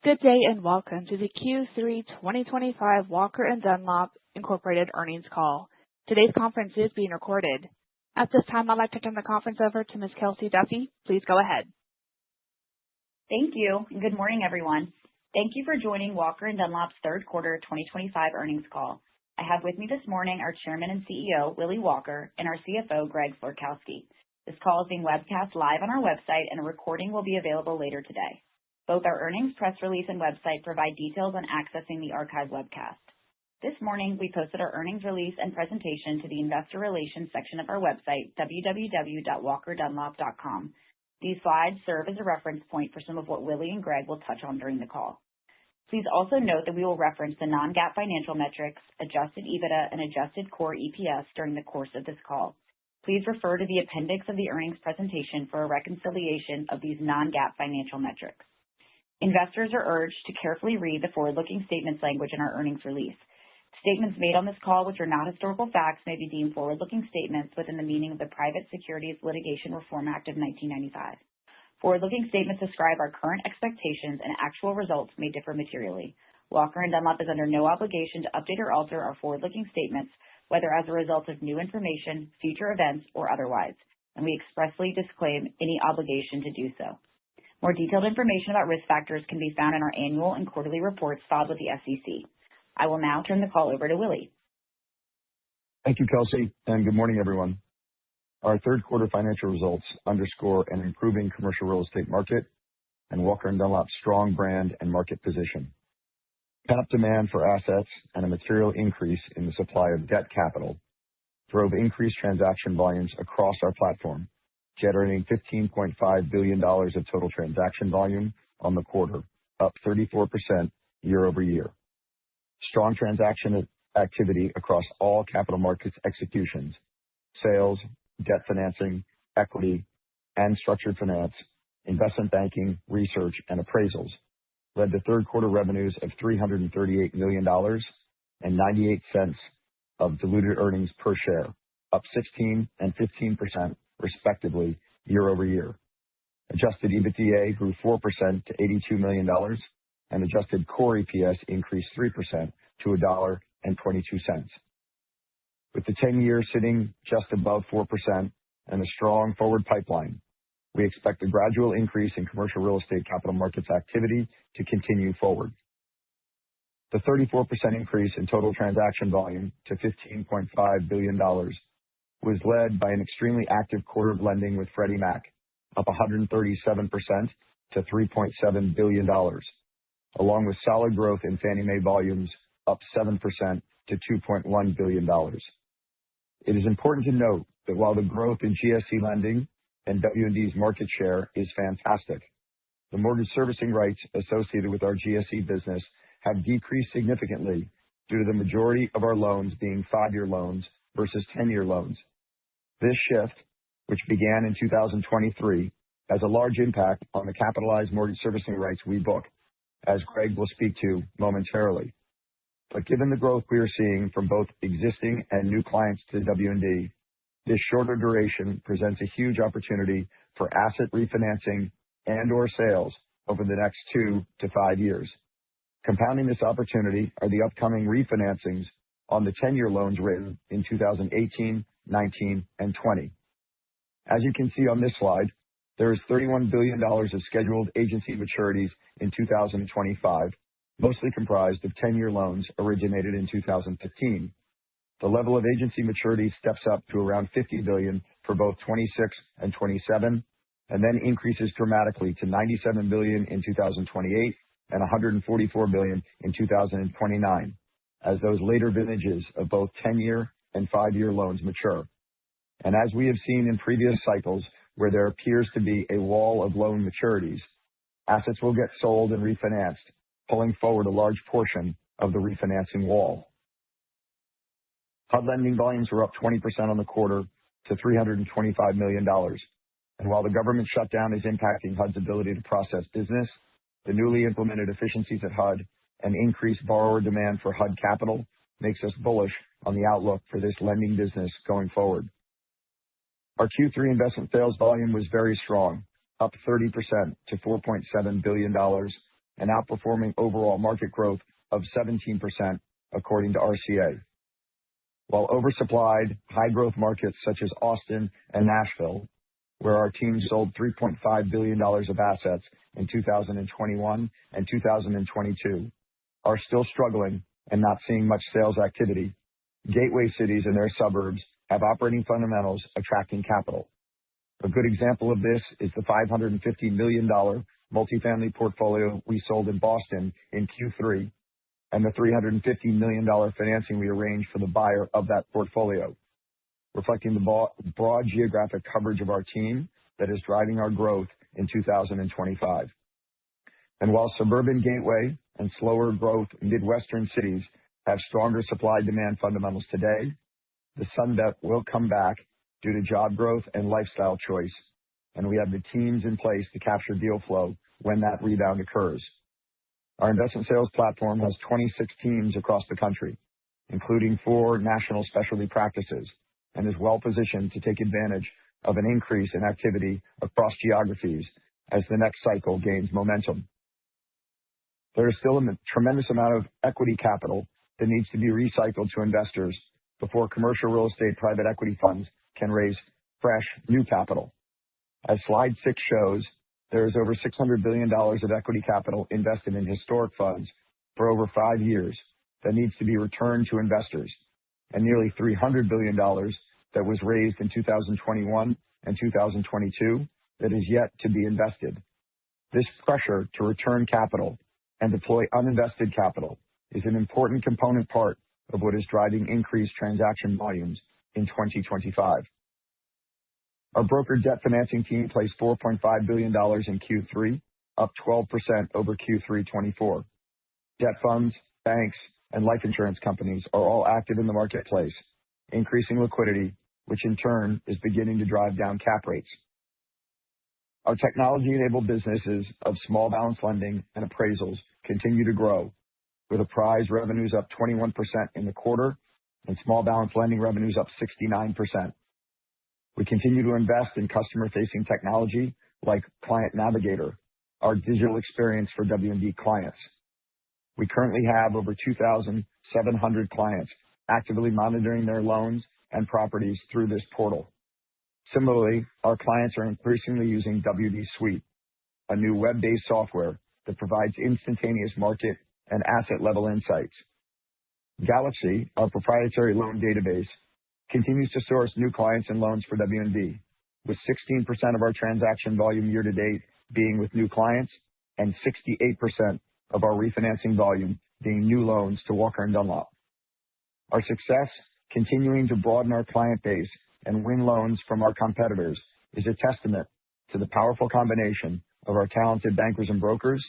Good day and welcome to the Q3 2025 Walker & Dunlop Incorporated earnings call. Today's conference is being recorded. At this time, I'd like to turn the conference over to Ms. Kelsey Duffy. Please go ahead. Thank you, and good morning, everyone. Thank you for joining Walker & Dunlop's third quarter 2025 earnings call. I have with me this morning our Chairman and CEO, Willie Walker, and our CFO, Greg Florkowski. This call is being webcast live on our website, and a recording will be available later today. Both our earnings press release and website provide details on accessing the archive webcast. This morning, we posted our earnings release and presentation to the investor relations section of our website, www.walkerdunlop.com. These slides serve as a reference point for some of what Willie and Greg will touch on during the call. Please also note that we will reference the non-GAAP financial metrics, adjusted EBITDA, and adjusted core EPS during the course of this call. Please refer to the appendix of the earnings presentation for a reconciliation of these non-GAAP financial metrics. Investors are urged to carefully read the forward-looking statements language in our earnings release. Statements made on this call, which are not historical facts, may be deemed forward-looking statements within the meaning of the Private Securities Litigation Reform Act of 1995. Forward-looking statements describe our current expectations, and actual results may differ materially. Walker & Dunlop is under no obligation to update or alter our forward-looking statements, whether as a result of new information, future events, or otherwise, and we expressly disclaim any obligation to do so. More detailed information about risk factors can be found in our annual and quarterly reports filed with the SEC. I will now turn the call over to Willie. Thank you, Kelsey, and good morning, everyone. Our third quarter financial results underscore an improving commercial real estate market and Walker & Dunlop's strong brand and market position. Pent-up demand for assets and a material increase in the supply of debt capital drove increased transaction volumes across our platform, generating $15.5 billion of total transaction volume on the quarter, up 34% year over year. Strong transaction activity across all capital markets executions, sales, debt financing, equity, and structured finance, investment banking, research, and appraisals led to third quarter revenues of $338 million and 98 cents of diluted earnings per share, up 16 and 15% respectively year over year. Adjusted EBITDA grew 4% to $82 million, and adjusted core EPS increased 3% to $1.22. With the 10-year sitting just above 4% and a strong forward pipeline, we expect a gradual increase in commercial real estate capital markets activity to continue forward. The 34% increase in total transaction volume to $15.5 billion was led by an extremely active quarter of lending with Freddie Mac, up 137% to $3.7 billion, along with solid growth in Fannie Mae volumes, up 7% to $2.1 billion. It is important to note that while the growth in GSE lending and W&D's market share is fantastic, the mortgage servicing rights associated with our GSE business have decreased significantly due to the majority of our loans being 5-year loans versus 10-year loans. This shift, which began in 2023, has a large impact on the capitalized mortgage servicing rights we book, as Greg will speak to momentarily. But given the growth we are seeing from both existing and new clients to W&D, this shorter duration presents a huge opportunity for asset refinancing and/or sales over the next 2 to 5 years. Compounding this opportunity are the upcoming refinancings on the 10-year loans written in 2018, 19, and 20. As you can see on this slide, there is $31 billion of scheduled agency maturities in 2025, mostly comprised of 10-year loans originated in 2015. The level of agency maturity steps up to around $50 billion for both 26 and 27, and then increases dramatically to $97 billion in 2028 and $144 billion in 2029, as those later vintages of both 10-year and 5-year loans mature. And as we have seen in previous cycles where there appears to be a wall of loan maturities, assets will get sold and refinanced, pulling forward a large portion of the refinancing wall. HUD lending volumes were up 20% on the quarter to $325 million. And while the government shutdown is impacting HUD's ability to process business, the newly implemented efficiencies at HUD and increased borrower demand for HUD capital makes us bullish on the outlook for this lending business going forward. Our Q3 investment sales volume was very strong, up 30% to $4.7 billion, and outperforming overall market growth of 17%, according to RCA. While oversupplied high-growth markets such as Austin and Nashville, where our team sold $3.5 billion of assets in 2021 and 2022, are still struggling and not seeing much sales activity, gateway cities and their suburbs have operating fundamentals attracting capital. A good example of this is the $550 million multifamily portfolio we sold in Boston in Q3 and the $350 million financing we arranged for the buyer of that portfolio, reflecting the broad geographic coverage of our team that is driving our growth in 2025. And while suburban gateway and slower growth Midwestern cities have stronger supply-demand fundamentals today, the Sun Belt will come back due to job growth and lifestyle choice, and we have the teams in place to capture deal flow when that rebound occurs. Our investment sales platform has 26 teams across the country, including 4 national specialty practices, and is well-positioned to take advantage of an increase in activity across geographies as the next cycle gains momentum. There is still a tremendous amount of equity capital that needs to be recycled to investors before commercial real estate private equity funds can raise fresh, new capital. As slide 6 shows, there is over $600 billion of equity capital invested in historic funds for over 5 years that needs to be returned to investors, and nearly $300 billion that was raised in 2021 and 2022 that is yet to be invested. This pressure to return capital and deploy uninvested capital is an important component part of what is driving increased transaction volumes in 2025. Our broker debt financing team placed $4.5 billion in Q3, up 12% over Q3 24. Debt funds, banks, and life insurance companies are all active in the marketplace, increasing liquidity, which in turn is beginning to drive down cap rates. Our technology-enabled businesses of small balance lending and appraisals continue to grow, with apprise revenues up 21% in the quarter and small balance lending revenues up 69%. We continue to invest in customer-facing technology like Client Navigator, our digital experience for W&D clients. We currently have over 2,700 clients actively monitoring their loans and properties through this portal. Similarly, our clients are increasingly using W&D Suite, a new web-based software that provides instantaneous market and asset-level insights. Galaxy, our proprietary loan database, continues to source new clients and loans for W&D, with 16% of our transaction volume year-to-date being with new clients and 68% of our refinancing volume being new loans to Walker & Dunlop. Our success continuing to broaden our client base and win loans from our competitors is a testament to the powerful combination of our talented bankers and brokers,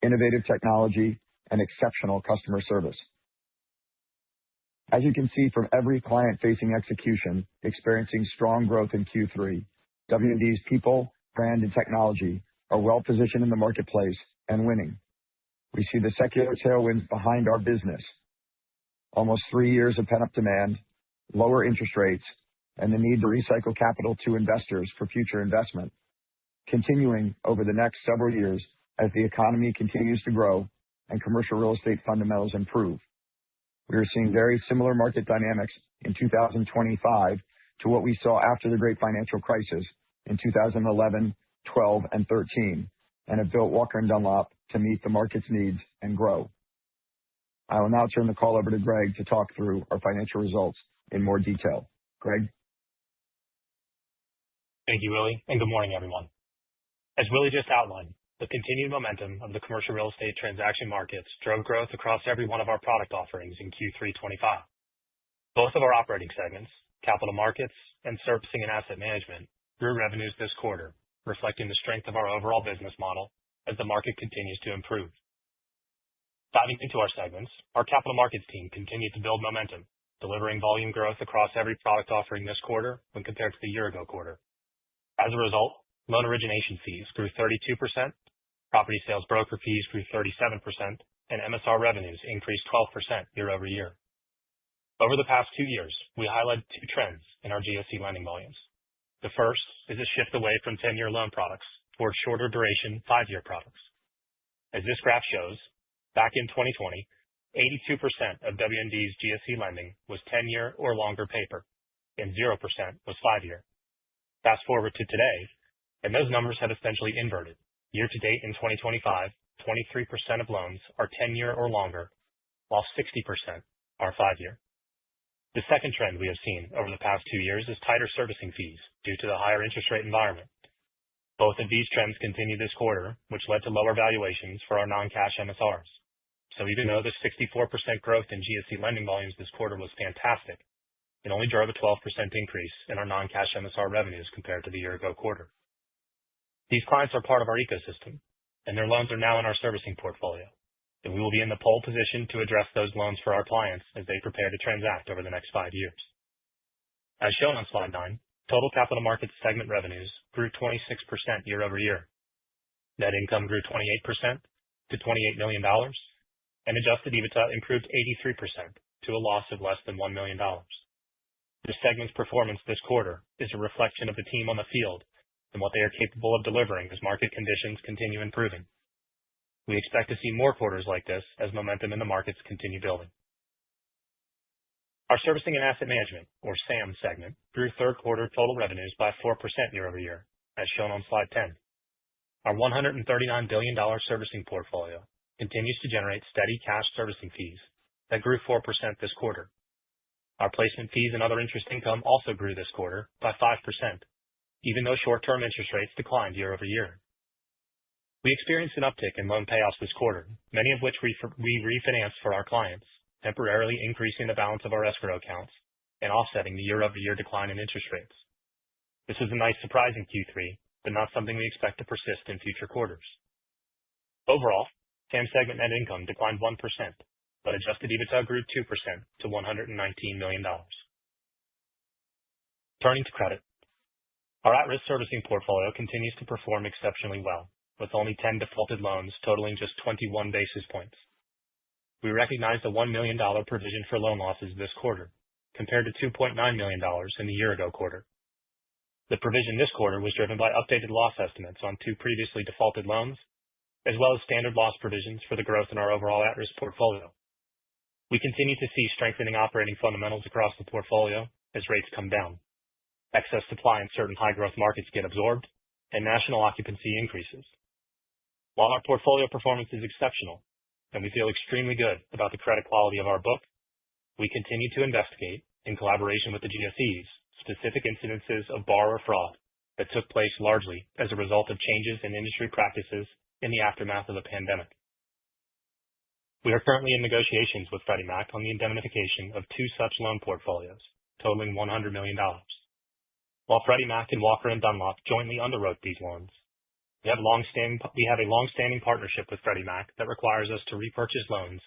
innovative technology, and exceptional customer service. As you can see from every client-facing execution experiencing strong growth in Q3, W&D's people, brand, and technology are well-positioned in the marketplace and winning. We see the secular tailwinds behind our business: almost 3 years of pent-up demand, lower interest rates, and the need to recycle capital to investors for future investment, continuing over the next several years as the economy continues to grow and commercial real estate fundamentals improve. We are seeing very similar market dynamics in 2025 to what we saw after the Great Financial Crisis in 2011, 12, and 13, and have built Walker & Dunlop to meet the market's needs and grow. I will now turn the call over to Greg to talk through our financial results in more detail. Greg? Thank you, Willie, and good morning, everyone. As Willie just outlined, the continued momentum of the commercial real estate transaction markets drove growth across every one of our product offerings in Q3 25. Both of our operating segments, capital markets and servicing and asset management, grew revenues this quarter, reflecting the strength of our overall business model as the market continues to improve. Diving into our segments, our capital markets team continued to build momentum, delivering volume growth across every product offering this quarter when compared to the year-ago quarter. As a result, loan origination fees grew 32%, property sales broker fees grew 37%, and MSR revenues increased 12% year-over-year. Over the past 2 years, we highlighted 2 trends in our GSE lending volumes. The first is a shift away from 10-year loan products towards shorter duration 5-year products. As this graph shows, back in 2020, 82% of W&D's GSE lending was 10-year or longer paper, and 0% was 5-year. Fast forward to today, and those numbers have essentially inverted. Year to date in 2025, 23% of loans are 10-year or longer, while 60% are 5-year. The second trend we have seen over the past 2 years is tighter servicing fees due to the higher interest rate environment. Both of these trends continue this quarter, which led to lower valuations for our non-cash MSRs. So even though the 64% growth in GSE lending volumes this quarter was fantastic, it only drove a 12% increase in our non-cash MSR revenues compared to the year-ago quarter. These clients are part of our ecosystem, and their loans are now in our servicing portfolio, and we will be in the pole position to address those loans for our clients as they prepare to transact over the next 5 years. As shown on slide 9, total capital markets segment revenues grew 26% year over year. Net income grew 28% to $28 million, and adjusted EBITDA improved 83% to a loss of less than $1 million. This segment's performance this quarter is a reflection of the team on the field and what they are capable of delivering as market conditions continue improving. We expect to see more quarters like this as momentum in the markets continue building. Our servicing and asset management, or SAM segment, grew third quarter total revenues by 4% year over year, as shown on slide 10. Our $139 billion servicing portfolio continues to generate steady cash servicing fees that grew 4% this quarter. Our placement fees and other interest income also grew this quarter by 5%, even though short-term interest rates declined year over year. We experienced an uptick in loan payoffs this quarter, many of which we refinanced for our clients, temporarily increasing the balance of our escrow accounts and offsetting the year-over-year decline in interest rates. This was a nice surprise in Q3, but not something we expect to persist in future quarters. Overall, SAM segment net income declined 1%, but adjusted EBITDA grew 2% to $119 million. Turning to credit, our at-risk servicing portfolio continues to perform exceptionally well, with only 10 defaulted loans totaling just 21 basis points. We recognized a $1 million provision for loan losses this quarter, compared to $2.9 million in the year-ago quarter. The provision this quarter was driven by updated loss estimates on 2 previously defaulted loans, as well as standard loss provisions for the growth in our overall at-risk portfolio. We continue to see strengthening operating fundamentals across the portfolio as rates come down. Excess supply in certain high-growth markets get absorbed, and national occupancy increases. While our portfolio performance is exceptional, and we feel extremely good about the credit quality of our book, we continue to investigate, in collaboration with the GSEs, specific incidences of borrower fraud that took place largely as a result of changes in industry practices in the aftermath of the pandemic. We are currently in negotiations with Freddie Mac on the indemnification of 2 such loan portfolios, totaling $100 million. While Freddie Mac and Walker & Dunlop jointly underwrote these loans, we have a long-standing partnership with Freddie Mac that requires us to repurchase loans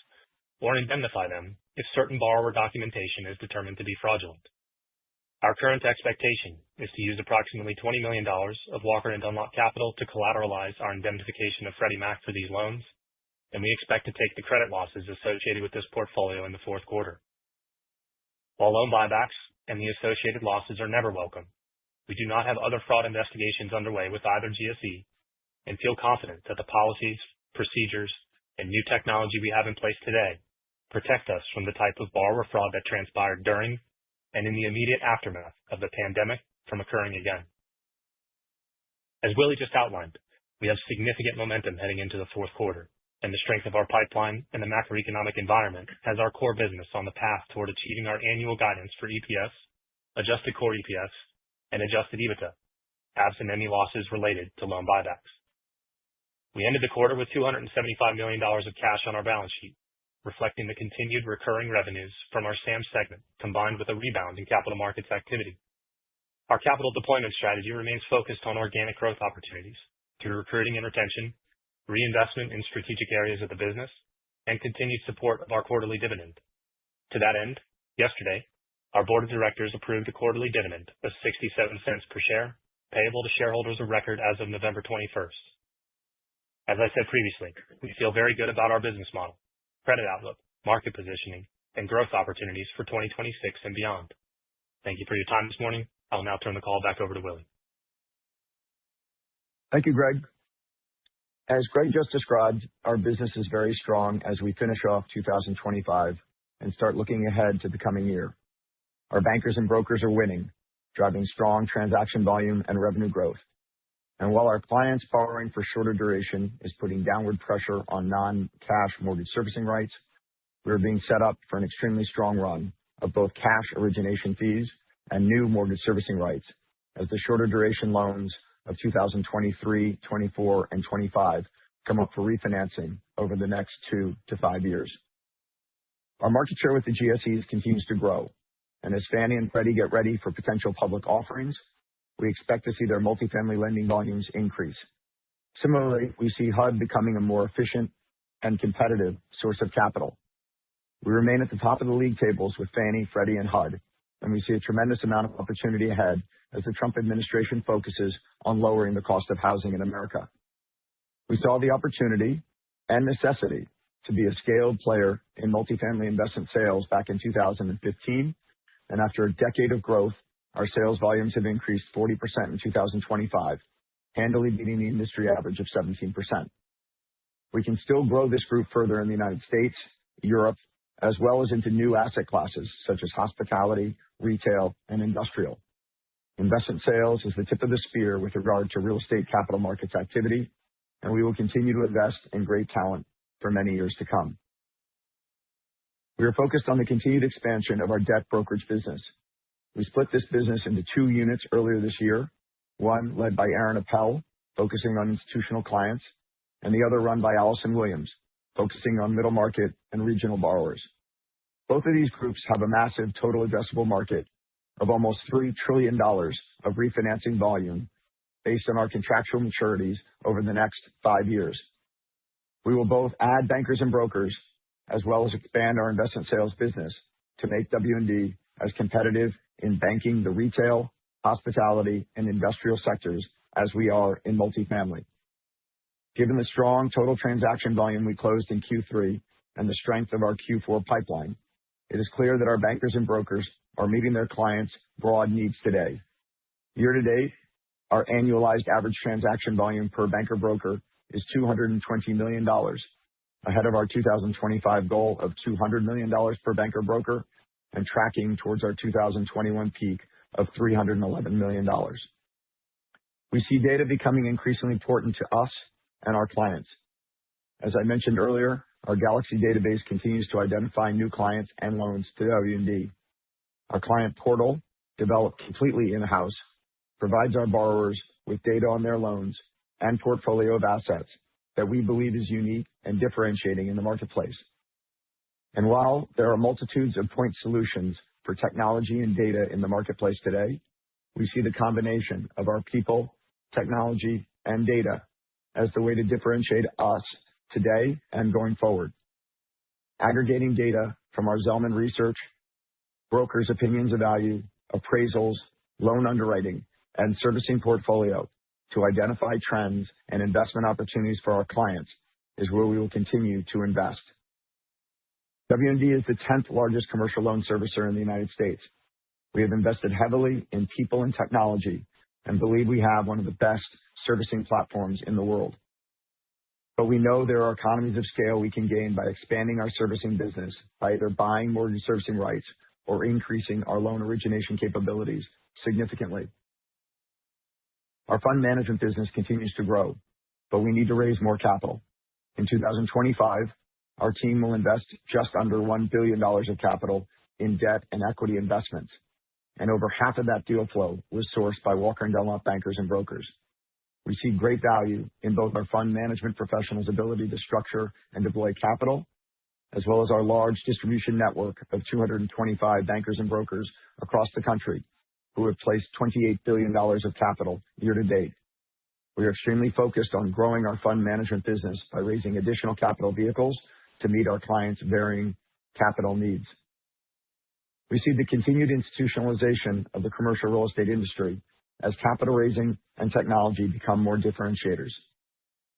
or indemnify them if certain borrower documentation is determined to be fraudulent. Our current expectation is to use approximately $20 million of Walker & Dunlop capital to collateralize our indemnification of Freddie Mac for these loans, and we expect to take the credit losses associated with this portfolio in the fourth quarter. While loan buybacks and the associated losses are never welcome, we do not have other fraud investigations underway with either GSE and feel confident that the policies, procedures, and new technology we have in place today protect us from the type of borrower fraud that transpired during and in the immediate aftermath of the pandemic from occurring again. As Willie just outlined, we have significant momentum heading into the fourth quarter, and the strength of our pipeline and the macroeconomic environment has our core business on the path toward achieving our annual guidance for EPS, adjusted core EPS, and adjusted EBITDA, absent any losses related to loan buybacks. We ended the quarter with $275 million of cash on our balance sheet, reflecting the continued recurring revenues from our SAM segment combined with a rebound in capital markets activity. Our capital deployment strategy remains focused on organic growth opportunities through recruiting and retention, reinvestment in strategic areas of the business, and continued support of our quarterly dividend. To that end, yesterday, our board of directors approved a quarterly dividend of 67 cents per share, payable to shareholders of record as of November 21st. As I said previously, we feel very good about our business model, credit outlook, market positioning, and growth opportunities for 2026 and beyond. Thank you for your time this morning. I will now turn the call back over to Willie. Thank you, Greg. As Greg just described, our business is very strong as we finish off 2025 and start looking ahead to the coming year. Our bankers and brokers are winning, driving strong transaction volume and revenue growth. And while our clients' borrowing for shorter duration is putting downward pressure on non-cash mortgage servicing rights, we are being set up for an extremely strong run of both cash origination fees and new mortgage servicing rights as the shorter duration loans of 2023, 24, and 25 come up for refinancing over the next 2 to 5 years. Our market share with the GSEs continues to grow, and as Fannie and Freddie get ready for potential public offerings, we expect to see their multifamily lending volumes increase. Similarly, we see HUD becoming a more efficient and competitive source of capital. We remain at the top of the league tables with Fannie, Freddie, and HUD, and we see a tremendous amount of opportunity ahead as the Trump administration focuses on lowering the cost of housing in America. We saw the opportunity and necessity to be a scaled player in multifamily investment sales back in 2015, and after a decade of growth, our sales volumes have increased 40% in 2025, handily beating the industry average of 17%. We can still grow this group further in the United States, Europe, as well as into new asset classes such as hospitality, retail, and industrial. Investment sales is the tip of the spear with regard to real estate capital markets activity, and we will continue to invest in great talent for many years to come. We are focused on the continued expansion of our debt brokerage business. We split this business into 2 units earlier this year, one led by Aaron Appel, focusing on institutional clients, and the other run by Allison Williams, focusing on middle market and regional borrowers. Both of these groups have a massive total addressable market of almost $3 trillion of refinancing volume based on our contractual maturities over the next 5 years. We will both add bankers and brokers as well as expand our investment sales business to make W&D as competitive in banking the retail, hospitality, and industrial sectors as we are in multifamily. Given the strong total transaction volume we closed in Q3 and the strength of our Q4 pipeline, it is clear that our bankers and brokers are meeting their clients' broad needs today. Year to date, our annualized average transaction volume per banker broker is $220 million, ahead of our 2025 goal of $200 million per banker broker and tracking towards our 2021 peak of $311 million. We see data becoming increasingly important to us and our clients. As I mentioned earlier, our Galaxy database continues to identify new clients and loans to W&D. Our client portal, developed completely in-house, provides our borrowers with data on their loans and portfolio of assets that we believe is unique and differentiating in the marketplace. And while there are multitudes of point solutions for technology and data in the marketplace today, we see the combination of our people, technology, and data as the way to differentiate us today and going forward. Aggregating data from our Zelman research, brokers' opinions of value, appraisals, loan underwriting, and servicing portfolio to identify trends and investment opportunities for our clients is where we will continue to invest. W&D is the 10th largest commercial loan servicer in the United States. We have invested heavily in people and technology and believe we have one of the best servicing platforms in the world. But we know there are economies of scale we can gain by expanding our servicing business by either buying mortgage servicing rights or increasing our loan origination capabilities significantly. Our fund management business continues to grow, but we need to raise more capital. In 2025, our team will invest just under $1 billion of capital in debt and equity investments, and over half of that deal flow was sourced by Walker & Dunlop bankers and brokers. We see great value in both our fund management professionals' ability to structure and deploy capital, as well as our large distribution network of 225 bankers and brokers across the country who have placed $28 billion of capital year to date. We are extremely focused on growing our fund management business by raising additional capital vehicles to meet our clients' varying capital needs. We see the continued institutionalization of the commercial real estate industry as capital raising and technology become more differentiators.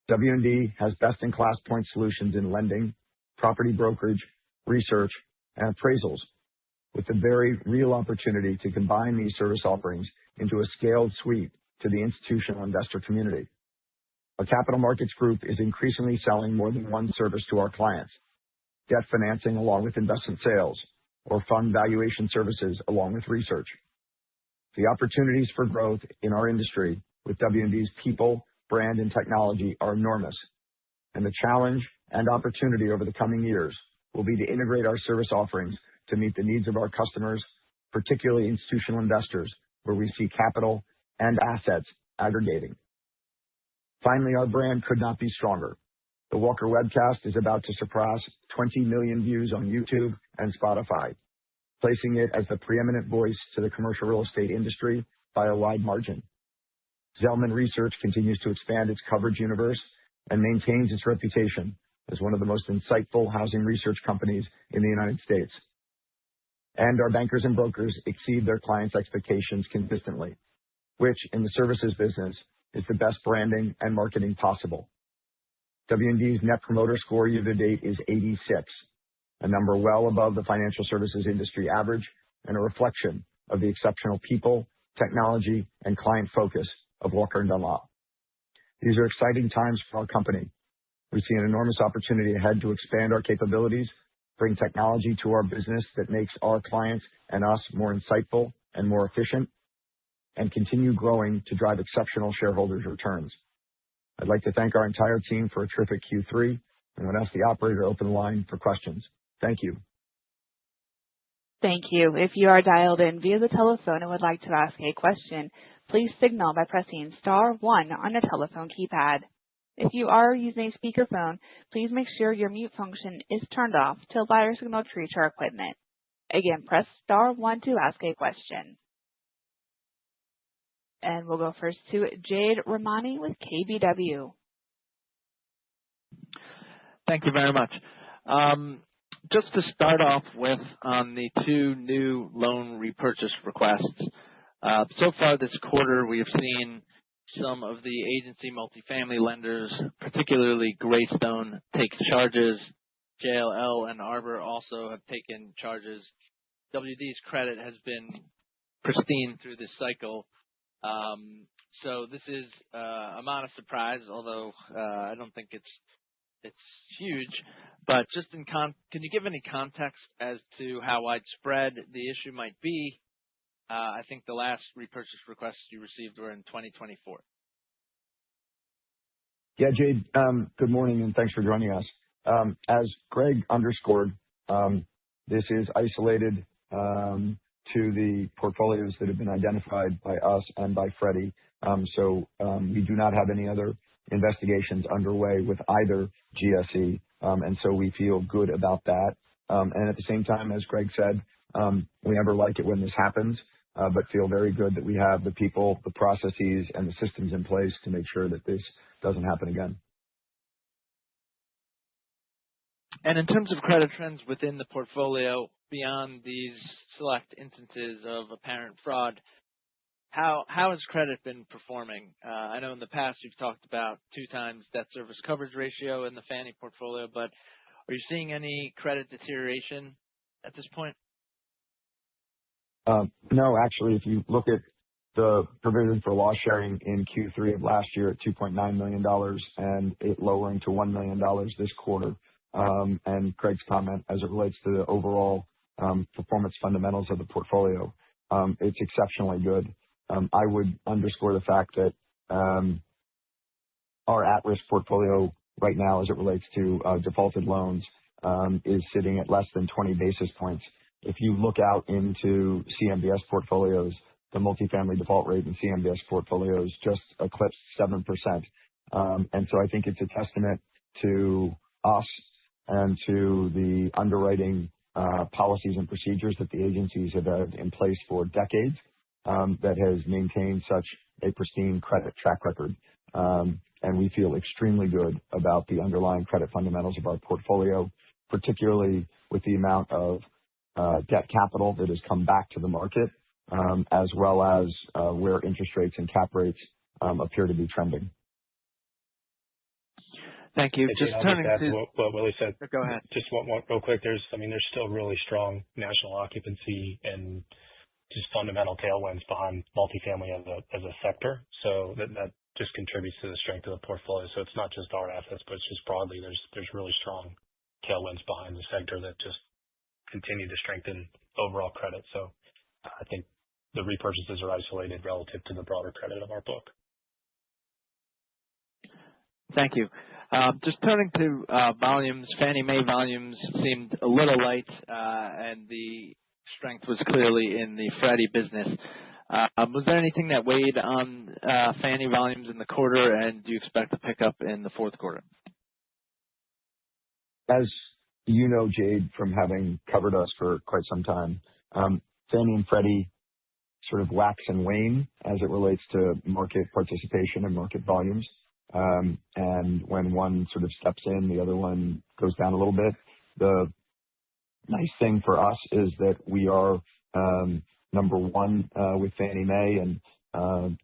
W&D has best-in-class point solutions in lending, property brokerage, research, and appraisals, with the very real opportunity to combine these service offerings into a scaled suite to the institutional investor community. Our capital markets group is increasingly selling more than one service to our clients: debt financing along with investment sales, or fund valuation services along with research. The opportunities for growth in our industry with W&D's people, brand, and technology are enormous, and the challenge and opportunity over the coming years will be to integrate our service offerings to meet the needs of our customers, particularly institutional investors, where we see capital and assets aggregating. Finally, our brand could not be stronger. The Walker Webcast is about to surpass 20 million views on YouTube and Spotify, placing it as the preeminent voice to the commercial real estate industry by a wide margin. Zelman Research continues to expand its coverage universe and maintains its reputation as one of the most insightful housing research companies in the United States. And our bankers and brokers exceed their clients' expectations consistently, which in the services business is the best branding and marketing possible. W&D's Net Promoter Score year-to-date is 86, a number well above the financial services industry average and a reflection of the exceptional people, technology, and client focus of Walker & Dunlop. These are exciting times for our company. We see an enormous opportunity ahead to expand our capabilities, bring technology to our business that makes our clients and us more insightful and more efficient, and continue growing to drive exceptional shareholders' returns. I'd like to thank our entire team for a terrific Q3 and would ask the operator to open the line for questions. Thank you. Thank you. If you are dialed in via the telephone and would like to ask a question, please signal by pressing star 1 on your telephone keypad. If you are using a speakerphone, please make sure your mute function is turned off to allow your signal to reach our equipment. Again, press star 1 to ask a question. And we'll go first to Jade Rahmani with KBW. Thank you very much. Just to start off with, on the 2 new loan repurchase requests, so far this quarter we have seen some of the agency multifamily lenders, particularly Greystone, take charges. JLL and Arbor also have taken charges. WD's credit has been pristine through this cycle. So this is a modest surprise, although I don't think it's huge. But just can you give any context as to how widespread the issue might be? I think the last repurchase requests you received were in 2024. Yeah, Jade, good morning and thanks for joining us. As Greg underscored, this is isolated to the portfolios that have been identified by us and by Freddie. So we do not have any other investigations underway with either GSE, and so we feel good about that. And at the same time, as Greg said, we never like it when this happens, but feel very good that we have the people, the processes, and the systems in place to make sure that this doesn't happen again. And in terms of credit trends within the portfolio, beyond these select instances of apparent fraud, how has credit been performing? I know in the past you've talked about 2 times debt service coverage ratio in the Fannie portfolio, but are you seeing any credit deterioration at this point? No, actually, if you look at the provision for loss sharing in Q3 of last year at $2.9 million and it lowering to $1 million this quarter, and Craig's comment as it relates to the overall performance fundamentals of the portfolio, it's exceptionally good. I would underscore the fact that our at-risk portfolio right now, as it relates to defaulted loans, is sitting at less than 20 basis points. If you look out into CMBS portfolios, the multifamily default rate in CMBS portfolios just eclipsed 7%. And so I think it's a testament to us and to the underwriting policies and procedures that the agencies have had in place for decades that has maintained such a pristine credit track record. And we feel extremely good about the underlying credit fundamentals of our portfolio, particularly with the amount of debt capital that has come back to the market, as well as where interest rates and cap rates appear to be trending. Thank you. Just turning to what Willie said. Go ahead. Just one real quick. There's still really strong national occupancy and just fundamental tailwinds behind multifamily as a sector. So that just contributes to the strength of the portfolio. So it's not just our assets, but it's just broadly, there's really strong tailwinds behind the sector that just continue to strengthen overall credit. So I think the repurchases are isolated relative to the broader credit of our book. Thank you. Just turning to volumes, Fannie Mae volumes seemed a little light, and the strength was clearly in the Freddie business. Was there anything that weighed on Fannie volumes in the quarter, and do you expect to pick up in the fourth quarter? As you know, Jade, from having covered us for quite some time, Fannie and Freddie sort of wax and wane as it relates to market participation and market volumes. And when one sort of steps in, the other one goes down a little bit. The nice thing for us is that we are number one with Fannie Mae, and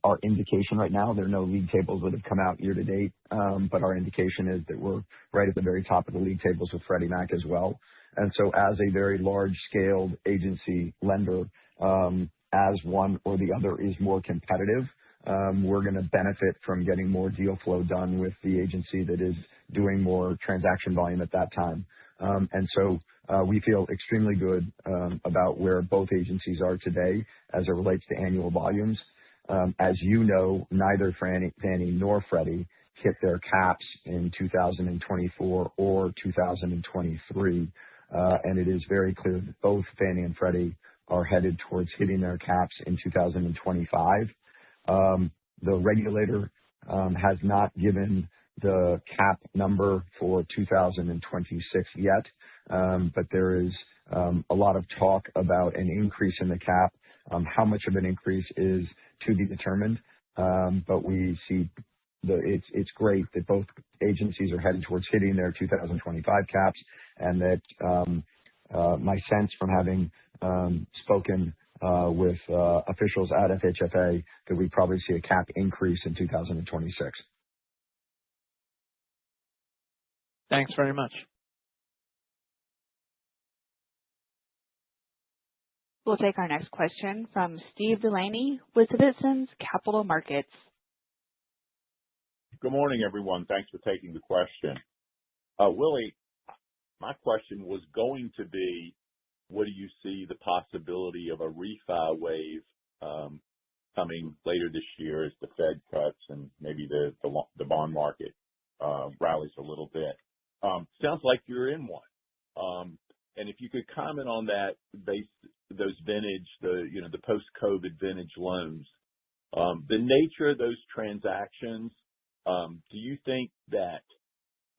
our indication right now, there are no league tables that have come out year to date, but our indication is that we're right at the very top of the league tables with Freddie Mac as well. And so as a very large-scaled agency lender, as one or the other is more competitive, we're going to benefit from getting more deal flow done with the agency that is doing more transaction volume at that time. And so we feel extremely good about where both agencies are today as it relates to annual volumes. As you know, neither Fannie nor Freddie hit their caps in 2024 or 2023. And it is very clear that both Fannie and Freddie are headed towards hitting their caps in 2025. The regulator has not given the cap number for 2026 yet, but there is a lot of talk about an increase in the cap. How much of an increase is to be determined, but we see it's great that both agencies are headed towards hitting their 2025 caps, and that my sense from having spoken with officials at FHFA that we probably see a cap increase in 2026. Thanks very much. We'll take our next question from Steve Delaney with Citizens Capital Markets. Good morning, everyone. Thanks for taking the question. Willie, my question was going to be, what do you see the possibility of a refi wave coming later this year as the Fed cuts and maybe the bond market rallies a little bit? Sounds like you're in one. And if you could comment on that, those vintage, the post-COVID vintage loans, the nature of those transactions, do you think that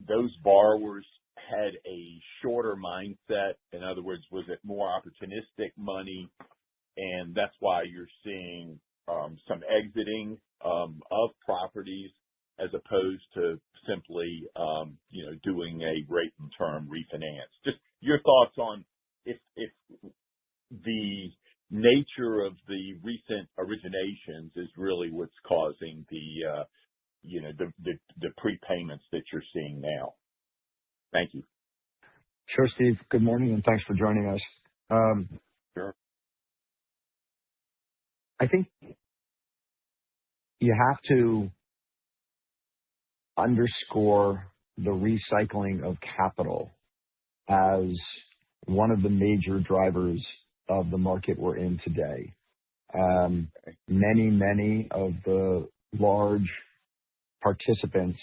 those borrowers had a shorter mindset? In other words, was it more opportunistic money, and that's why you're seeing some exiting of properties as opposed to simply doing a rate and term refinance? Just your thoughts on if the nature of the recent originations is really what's causing the prepayments that you're seeing now. Thank you. Sure, Steve. Good morning, and thanks for joining us. Sure. I think you have to underscore the recycling of capital as one of the major drivers of the market we're in today. Many of the large participants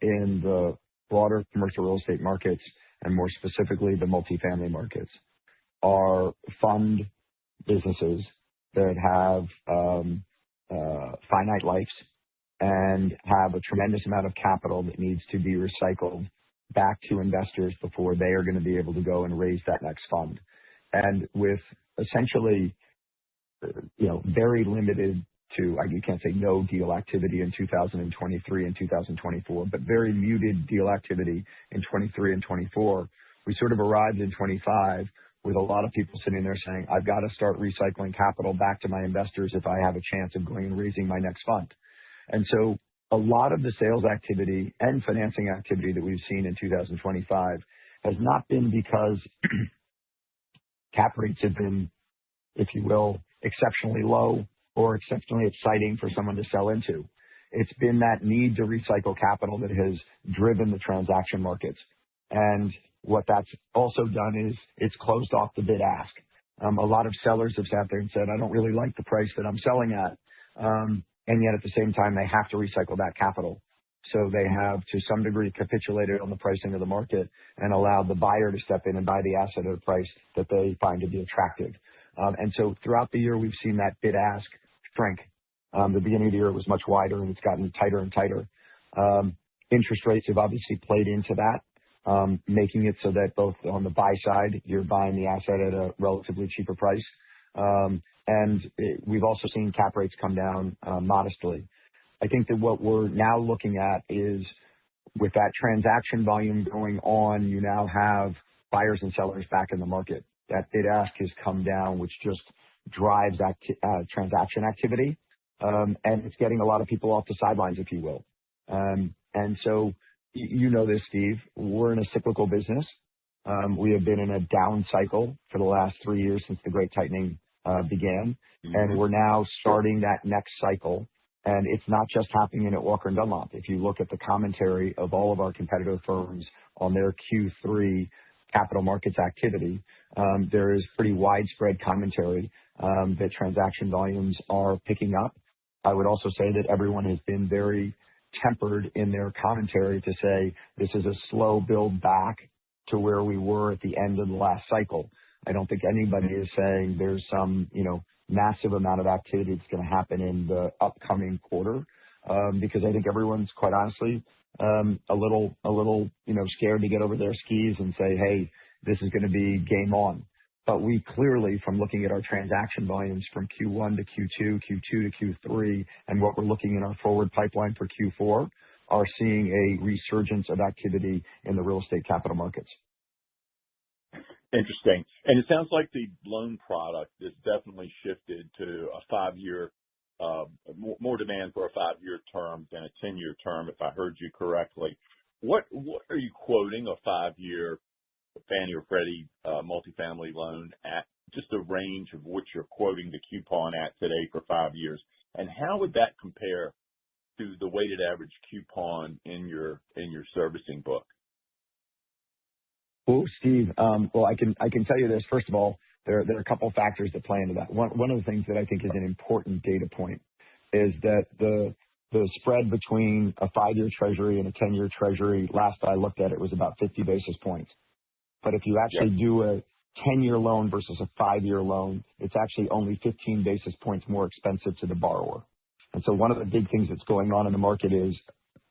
in the broader commercial real estate markets, and more specifically the multifamily markets, are fund businesses that have finite lives and have a tremendous amount of capital that needs to be recycled back to investors before they are going to be able to go and raise that next fund. And with essentially, very limited to, you can't say no deal activity in 2023 and 2024, but very muted deal activity in 23 and 24, we sort of arrived in 25 with a lot of people sitting there saying, I've got to start recycling capital back to my investors if I have a chance of going and raising my next fund. And so a lot of the sales activity and financing activity that we've seen in 2025 has not been because cap rates have been, if you will, exceptionally low or exceptionally exciting for someone to sell into. it's been that need to recycle capital that has driven the transaction markets. And what that's also done is it's closed off the bid ask. A lot of sellers have sat there and said, I don't really like the price that I'm selling at. And yet at the same time, they have to recycle that capital. So they have, to some degree, capitulated on the pricing of the market and allowed the buyer to step in and buy the asset at a price that they find to be attractive. And so throughout the year, we've seen that bid ask shrink. The beginning of the year was much wider, and it's gotten tighter and tighter. Interest rates have obviously played into that, making it so that both on the buy side, you're buying the asset at a relatively cheaper price. We've also seen cap rates come down modestly. I think that what we're now looking at is, with that transaction volume going on, you now have buyers and sellers back in the market. That bid ask has come down, which just drives transaction activity. And it's getting a lot of people off the sidelines, if you will. And so you know this, Steve, we're in a cyclical business. We have been in a down cycle for the last 3 years since the Great Tightening began. And we're now starting that next cycle. And it's not just happening at Walker & Dunlop. If you look at the commentary of all of our competitor firms on their Q3 capital markets activity, there is pretty widespread commentary that transaction volumes are picking up. I would also say that everyone has been very tempered in their commentary to say this is a slow build back to where we were at the end of the last cycle. I don't think anybody is saying there's some, massive amount of activity that's going to happen in the upcoming quarter, because I think everyone's, quite honestly, a little, scared to get over their skis and say, hey, this is going to be game on. But we clearly, from looking at our transaction volumes from Q1 to Q2, Q2 to Q3, and what we're looking in our forward pipeline for Q4, are seeing a resurgence of activity in the real estate capital markets. Interesting. And it sounds like the loan product has definitely shifted to a 5-year, more demand for a 5-year term than a 10-year term, if I heard you correctly. What are you quoting a 5-year Fannie or Freddie multifamily loan at? Just a range of what you're quoting the coupon at today for 5 years. And how would that compare to the weighted average coupon in your servicing book? Well, Steve, I can tell you this. First of all, there are a couple of factors that play into that. One of the things that I think is an important data point is that the spread between a 5-year treasury and a 10-year treasury, last I looked at it, was about 50 basis points. But if you actually do a 10-year loan versus a 5-year loan, it's actually only 15 basis points more expensive to the borrower. And so one of the big things that's going on in the market is,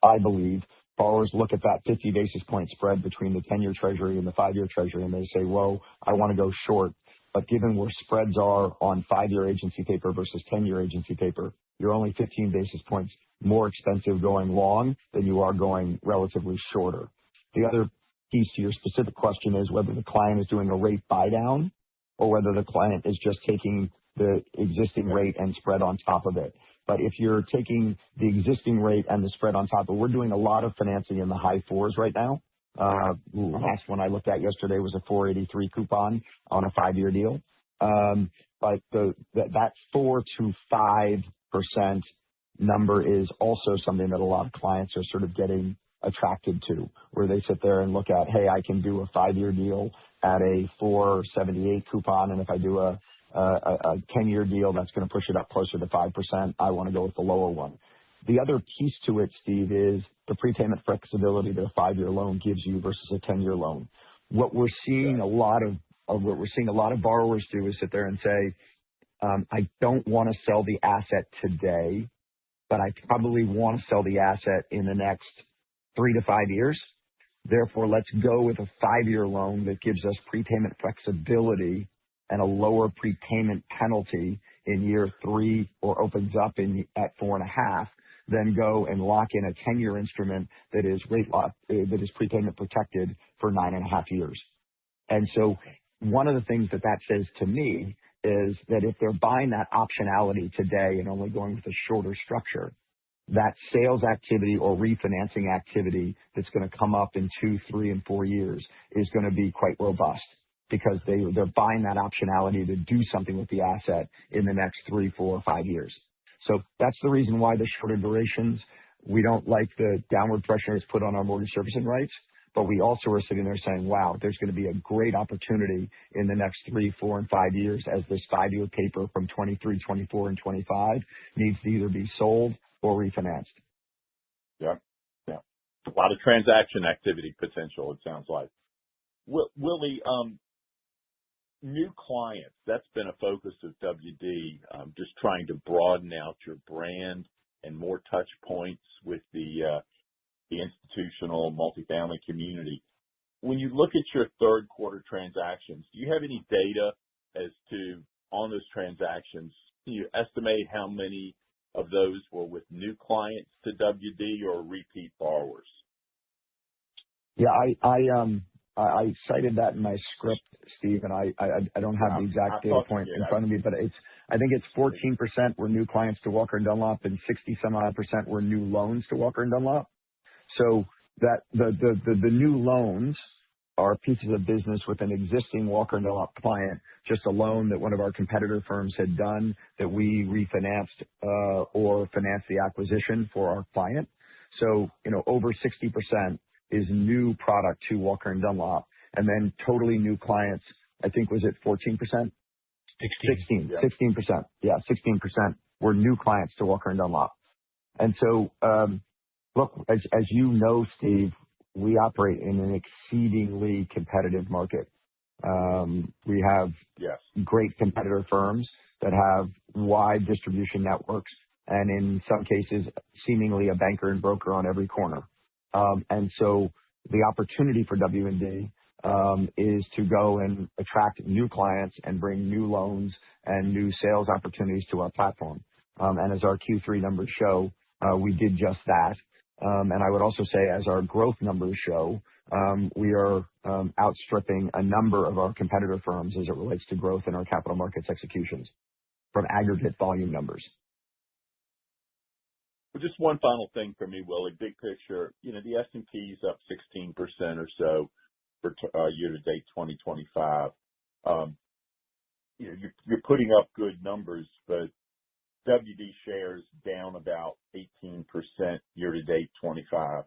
I believe, borrowers look at that 50 basis point spread between the 10-year treasury and the 5-year treasury, and they say, whoa, I want to go short. But given where spreads are on 5-year agency paper versus 10-year agency paper, you're only 15 basis points more expensive going long than you are going relatively shorter. The other piece to your specific question is whether the client is doing a rate buy down or whether the client is just taking the existing rate and spread on top of it. But if you're taking the existing rate and the spread on top of it, we're doing a lot of financing in the high 4s right now. Last one I looked at yesterday was a 483 coupon on a 5-year deal. But that 4 to 5% number is also something that a lot of clients are sort of getting attracted to, where they sit there and look at, hey, I can do a 5-year deal at a 478 coupon, and if I do a 10-year deal, that's going to push it up closer to 5%. I want to go with the lower one. The other piece to it, Steve, is the prepayment flexibility that a 5-year loan gives you versus a 10-year loan. What we're seeing a lot of borrowers do is sit there and say, I don't want to sell the asset today, but I probably want to sell the asset in the next 3 to 5 years. Therefore, let's go with a 5-year loan that gives us prepayment flexibility and a lower prepayment penalty in year 3 or opens up at 4.5, then go and lock in a 10-year instrument that is that is prepayment protected for 9.5 years. And so one of the things that says to me is that if they're buying that optionality today and only going with a shorter structure, that sales activity or refinancing activity that's going to come up in 2, 3, and 4 years is going to be quite robust, because they're buying that optionality to do something with the asset in the next 3, 4, or 5 years. So that's the reason why the shorter durations. We don't like the downward pressure it's put on our mortgage servicing rights, but we also are sitting there saying, wow, there's going to be a great opportunity in the next 3, 4, and 5 years as this 5-year paper from 23, 24, and 25 needs to either be sold or refinanced. Yeah. Yeah. A lot of transaction activity potential, it sounds like. Willie, new clients, that's been a focus of WD, just trying to broaden out your brand and more touch points with the institutional multifamily community. When you look at your third quarter transactions, do you have any data as to, on those transactions, can you estimate how many of those were with new clients to WD or repeat borrowers? Yeah, I cited that in my script, Steve, and I don't have the exact data point in front of me, but I think it's 14% were new clients to Walker & Dunlop and 60-some-odd% were new loans to Walker & Dunlop. So that the new loans are pieces of business with an existing Walker & Dunlop client, just a loan that one of our competitor firms had done that we refinanced or financed the acquisition for our client. So, over 60% is new product to Walker & Dunlop. And then totally new clients, I think, was it 14%? 16. Yeah. 16%. Yeah, 16% were new clients to Walker & Dunlop. And so, look, as you know, Steve, we operate in an exceedingly competitive market. We have great competitor firms that have wide distribution networks and in some cases, seemingly a banker and broker on every corner. And so the opportunity for W&D is to go and attract new clients and bring new loans and new sales opportunities to our platform. And as our Q3 numbers show, we did just that. And I would also say as our growth numbers show, we are outstripping a number of our competitor firms as it relates to growth in our capital markets executions from aggregate volume numbers. Well, just one final thing for me, Willie, big picture. The S&P is up 16% or so for year-to-date 2025. You're putting up good numbers, but WD shares down about 18% year-to-date 25.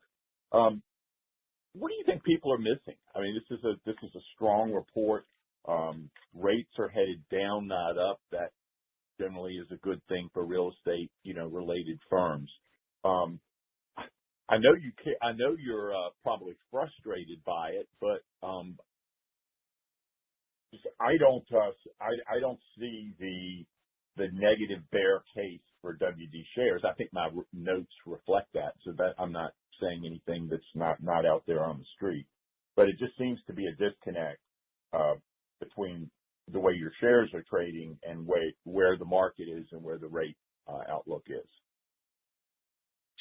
What do you think people are missing? I mean, this is a strong report. Rates are headed down, not up. That generally is a good thing for real estate, related firms. I know you're probably frustrated by it, but I don't see the negative bear case for WD shares. I think my notes reflect that, so that I'm not saying anything that's not out there on the street. But it just seems to be a disconnect between the way your shares are trading and where the market is and where the rate outlook is.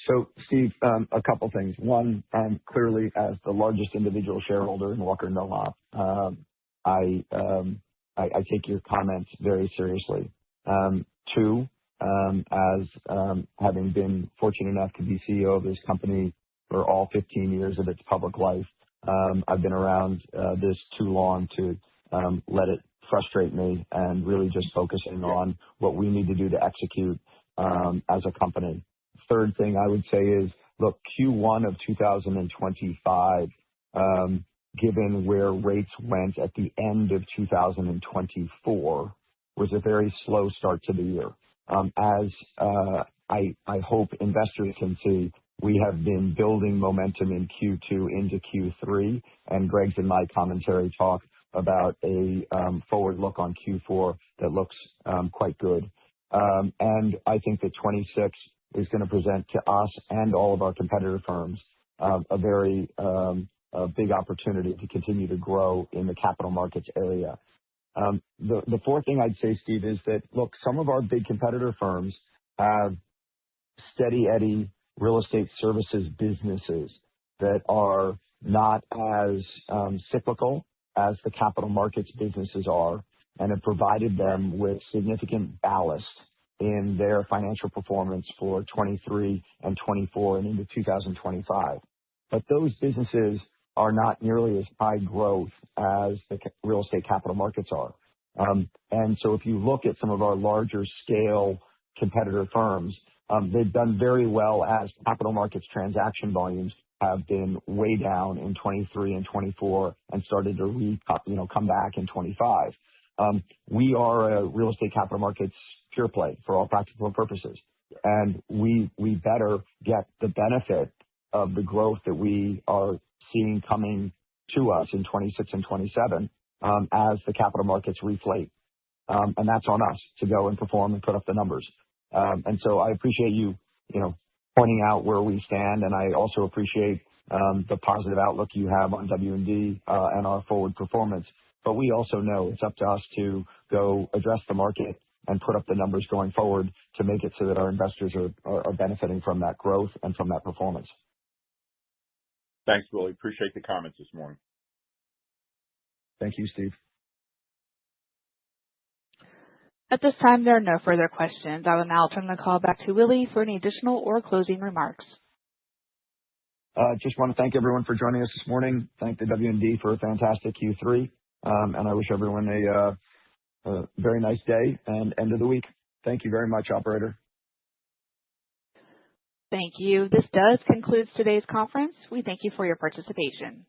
So, Steve, a couple things. One, clearly, as the largest individual shareholder in Walker & Dunlop, I take your comments very seriously. Two, as having been fortunate enough to be CEO of this company for all 15 years of its public life, I've been around this too long to let it frustrate me and really just focusing on what we need to do to execute as a company. Third thing I would say is, look, Q1 of 2025, given where rates went at the end of 2024, was a very slow start to the year. As I hope investors can see, we have been building momentum in Q2 into Q3, and Greg's and my commentary talk about a forward look on Q4 that looks quite good. And I think that 26 is going to present to us and all of our competitor firms a very big opportunity to continue to grow in the capital markets area. The fourth thing I'd say, Steve, is that, look, some of our big competitor firms have steady Eddie real estate services businesses that are not as cyclical as the capital markets businesses are, and have provided them with significant ballast in their financial performance for 23 and 24 and into 2025. But those businesses are not nearly as high growth as the real estate capital markets are. And so if you look at some of our larger scale competitor firms. They've done very well as capital markets transaction volumes have been way down in 23 and 24 and started to come back in 25. We are a real estate capital markets pure play for all practical purposes, and we better get the benefit of the growth that we are seeing coming to us in 26 and 27 as the capital markets reflate. And that's on us to go and perform and put up the numbers. And so I appreciate you pointing out where we stand, and I also appreciate the positive outlook you have on W&D and our forward performance. But we also know it's up to us to go address the market and put up the numbers going forward to make it so that our investors are benefiting from that growth and from that performance. Thanks, Willie. Appreciate the comments this morning. Thank you, Steve. At this time, there are no further questions. I will now turn the call back to Willie for any additional or closing remarks. Just want to thank everyone for joining us this morning. Thank the W&D for a fantastic Q3. And I wish everyone a very nice day and end of the week. Thank you very much, operator. Thank you. This does conclude today's conference. We thank you for your participation.